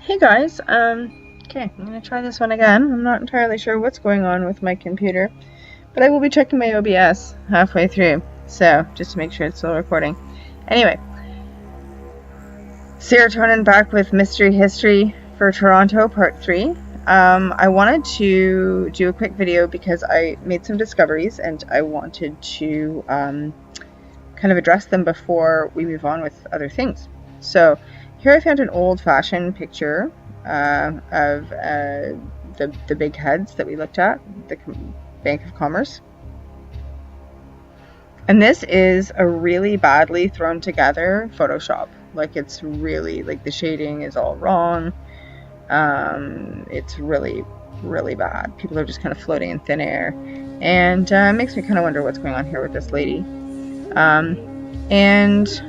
Hey guys, okay, I'm gonna try this one again. I'm not entirely sure what's going on with my computer, but I will be checking my OBS halfway through, so just to make sure it's still recording. Anyway, Serotonin back with Mystery History for Toronto, Part 3. I wanted to do a quick video because I made some discoveries and I wanted to kind of address them before we move on with other things. So here I found an old-fashioned picture of the big heads that we looked at, the Bank of Commerce. And this is a really badly thrown together Photoshop. Like, it's really, like, the shading is all wrong. It's really, really bad. People are just kind of floating in thin air. And it makes me kind of wonder what's going on here with this lady. And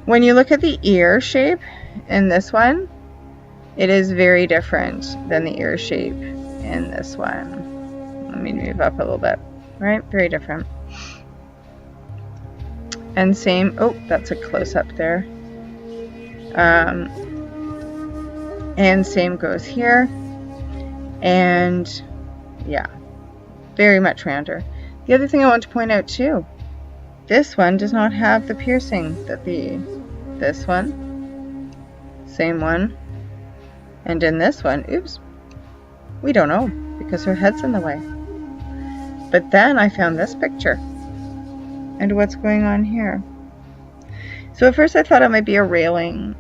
when you look at the ear shape in this one, it is very different than the ear shape in this one. Let me move up a little bit, right? Very different. And same, oh, that's a close-up there. And same goes here. And yeah, very much rounder. The other thing I want to point out too, this one does not have the piercing that this one, same one, and in this one, oops, we don't know because her head's in the way. But then I found this picture, and what's going on here? So at first I thought it might be a railing,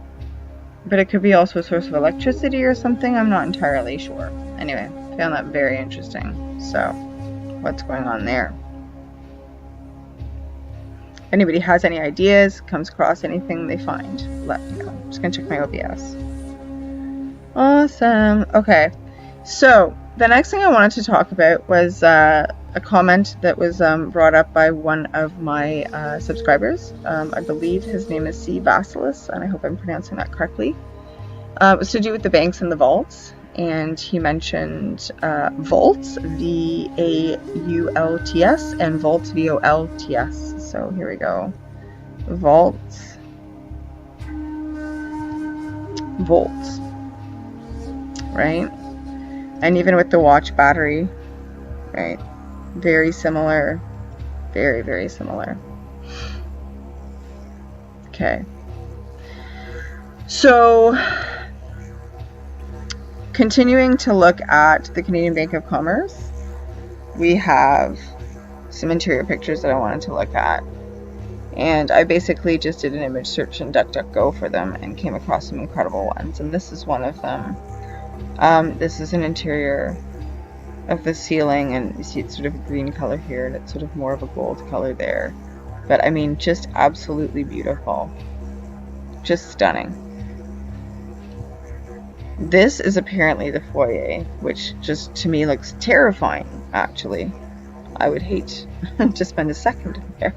but it could be also a source of electricity or something. I'm not entirely sure. Anyway, found that very interesting. So what's going on there? If anybody has any ideas, comes across anything they find, let me know. I'm just going to check my OBS. Awesome. Okay. So the next thing I wanted to talk about was a comment that was brought up by one of my subscribers. I believe his name is C. Basilis, and I hope I'm pronouncing that correctly. It was to do with the banks and the vaults. And he mentioned vaults, V-A-U-L-T-S, and vaults, V-O-L-T-S. So here we go. Vaults. Volts. Right? And even with the watch battery, right? Very similar. Very, very similar. Okay. So continuing to look at the Canadian Bank of Commerce, we have some interior pictures that I wanted to look at. And I basically just did an image search in DuckDuckGo for them and came across some incredible ones. And this is one of them. This is an interior of the ceiling, and you see it's sort of a green color here, and it's sort of more of a gold color there. But I mean, just absolutely beautiful. Just stunning. This is apparently the foyer, which just to me looks terrifying, actually. I would hate to spend a second in there.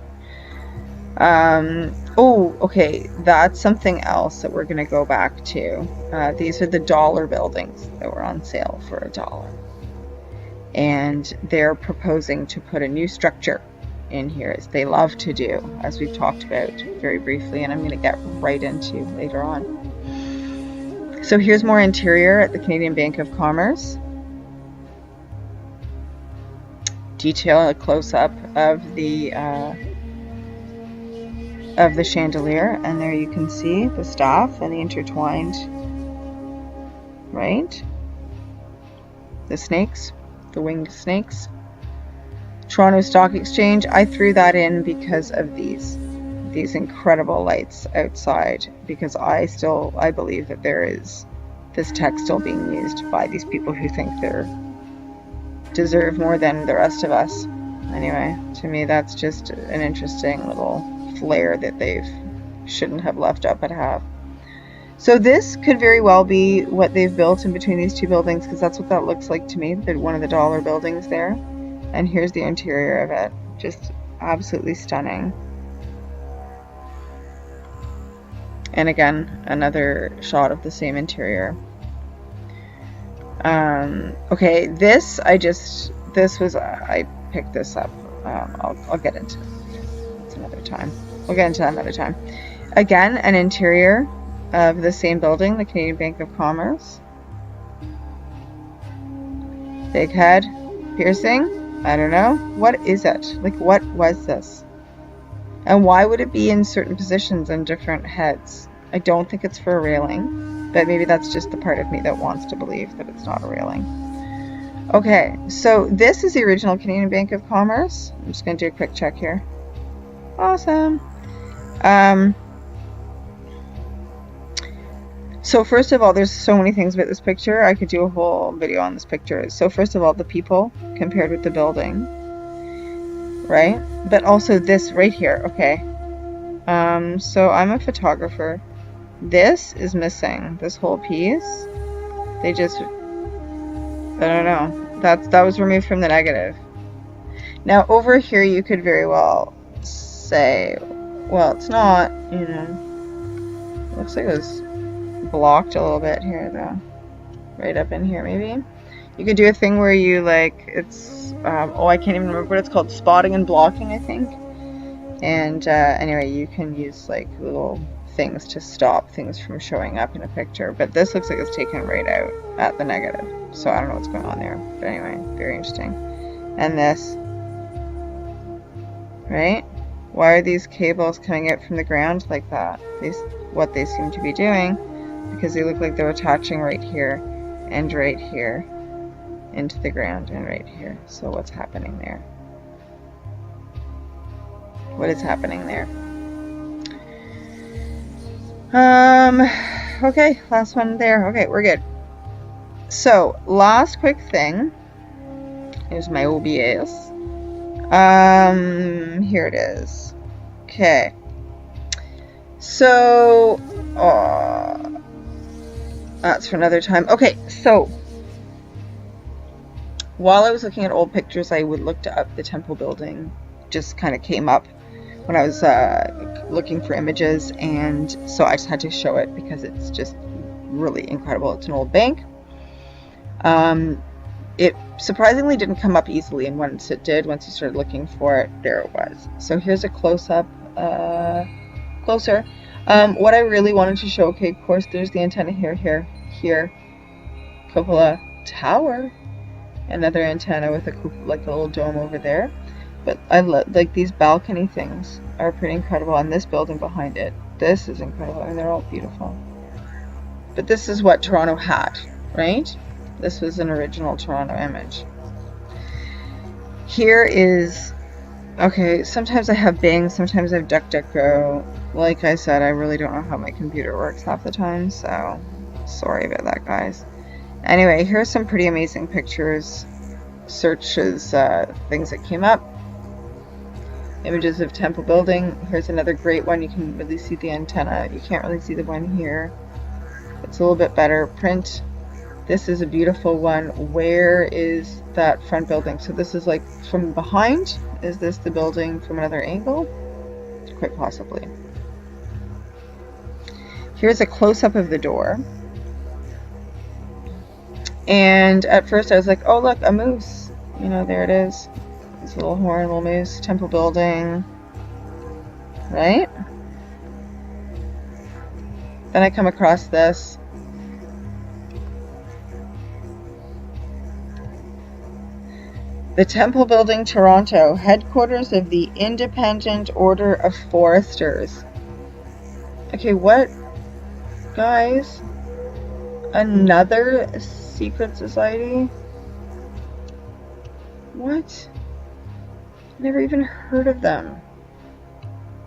Oh, okay, that's something else that we're going to go back to. These are the dollar buildings that were on sale for $1. And they're proposing to put a new structure in here, as they love to do, as we've talked about very briefly, and I'm going to get right into later on. So here's more interior at the Canadian Bank of Commerce. Detail, a close-up of the chandelier, and there you can see the staff and the intertwined, right? The snakes, the winged snakes. Toronto Stock Exchange, I threw that in because of these incredible lights outside, because I believe that there is this tech still being used by these people who think they deserve more than the rest of us. Anyway, to me that's just an interesting little flair that they shouldn't have left up but have. So this could very well be what they've built in between these two buildings, because that's what that looks like to me, one of the dollar buildings there. And here's the interior of it, just absolutely stunning. And again, another shot of the same interior. Okay, I picked this up. I'll get into it another time. We'll get into that another time. Again, an interior of the same building, the Canadian Bank of Commerce. Big head, piercing, I don't know. What is it? Like, what was this? And why would it be in certain positions and different heads? I don't think it's for a railing, but maybe that's just the part of me that wants to believe that it's not a railing. Okay, so this is the original Canadian Bank of Commerce. I'm just going to do a quick check here. Awesome. So first of all, there's so many things about this picture. I could do a whole video on this picture. So first of all, the people compared with the building, right? But also this right here, okay? So I'm a photographer. This is missing, this whole piece. They just, I don't know. That was removed from the negative. Now over here, you could very well say, well, it's not, you know, looks like it was blocked a little bit here though. Right up in here maybe. You could do a thing where you like, it's, oh, I can't even remember what it's called, spotting and blocking, I think. And anyway, you can use like little things to stop things from showing up in a picture. But this looks like it's taken right out at the negative. So I don't know what's going on there. But anyway, very interesting. And this, right? Why are these cables coming out from the ground like that? What they seem to be doing, because they look like they're attaching right here and right here into the ground and right here. So what's happening there? What is happening there? Okay, last one there. Okay, we're good. So, last quick thing. Here's my OBS. Here it is. Okay. So, that's for another time. Okay, so while I was looking at old pictures, I would look up the temple building. Just kind of came up when I was looking for images, and so I just had to show it because it's just really incredible. It's an old bank. It surprisingly didn't come up easily, and once it did, once you started looking for it, there it was. So here's a close-up, closer. What I really wanted to show, okay, of course, there's the antenna here, cupola tower, another antenna with a like a little dome over there. But I like these balcony things are pretty incredible, and this building behind it, this is incredible. I mean, they're all beautiful. But this is what Toronto had, right? This was an original Toronto image. Here is, okay, sometimes I have Bing, sometimes I have DuckDuckGo. Like I said, I really don't know how my computer works half the time, so sorry about that, guys. Anyway, here's some pretty amazing pictures, searches, things that came up. Images of temple building. Here's another great one. You can really see the antenna. You can't really see the one here. It's a little bit better. Print. This is a beautiful one. Where is that front building? So this is like from behind. Is this the building from another angle? Quite possibly. Here's a close-up of the door. And at first I was like, oh look, a moose. You know, there it is. This little horn, little moose, temple building, right? Then I come across this. The Temple Building, Toronto, headquarters of the Independent Order of Foresters. Okay, what? Guys? Another secret society? What? Never even heard of them.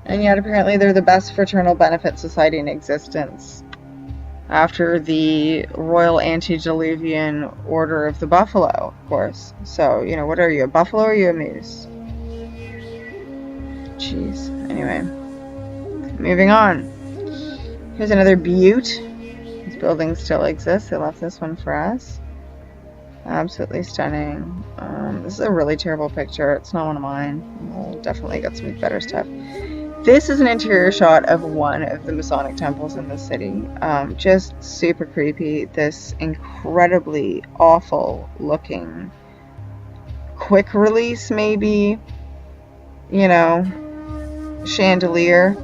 And yet apparently they're the best fraternal benefit society in existence. After the Royal Antediluvian Order of the Buffalo, of course. So, you know, what are you, a buffalo or are you a moose? Jeez. Anyway. Moving on. Here's another butte. This building still exists. They left this one for us. Absolutely stunning. This is a really terrible picture. It's not one of mine. We'll definitely get some better stuff. This is an interior shot of one of the Masonic temples in the city. Just super creepy. This incredibly awful looking quick release, maybe, you know, chandelier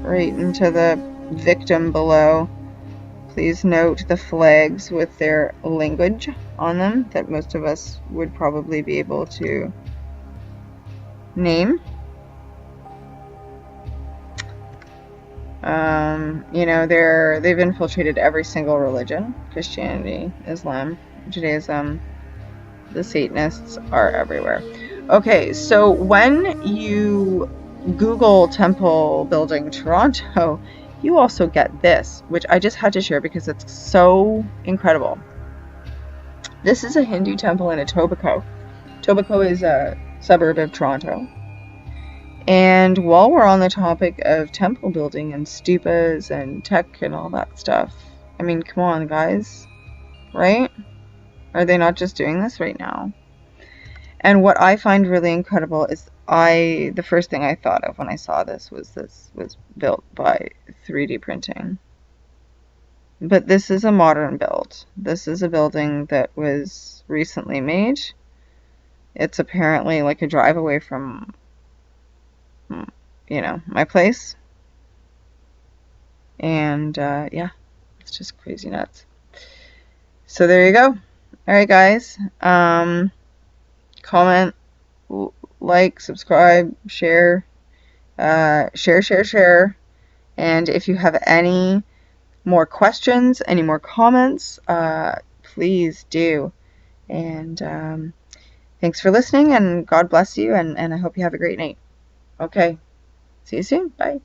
right into the victim below. Please note the flags with their language on them that most of us would probably be able to name. You know, they've infiltrated every single religion. Christianity, Islam, Judaism, the Satanists are everywhere. Okay, so when you Google temple building Toronto, you also get this, which I just had to share because it's so incredible. This is a Hindu temple in Etobicoke. Etobicoke is a suburb of Toronto. And while we're on the topic of temple building and stupas and tech and all that stuff, I mean, come on, guys, right? Are they not just doing this right now? And what I find really incredible is the first thing I thought of when I saw this was built by 3D printing. But this is a modern build. This is a building that was recently made. It's apparently like a drive away from, you know, my place. And yeah, it's just crazy nuts. So there you go. All right, guys. Comment, like, subscribe, share, share. And if you have any more questions, any more comments, please do. And thanks for listening, and God bless you, and I hope you have a great night. Okay, see you soon. Bye.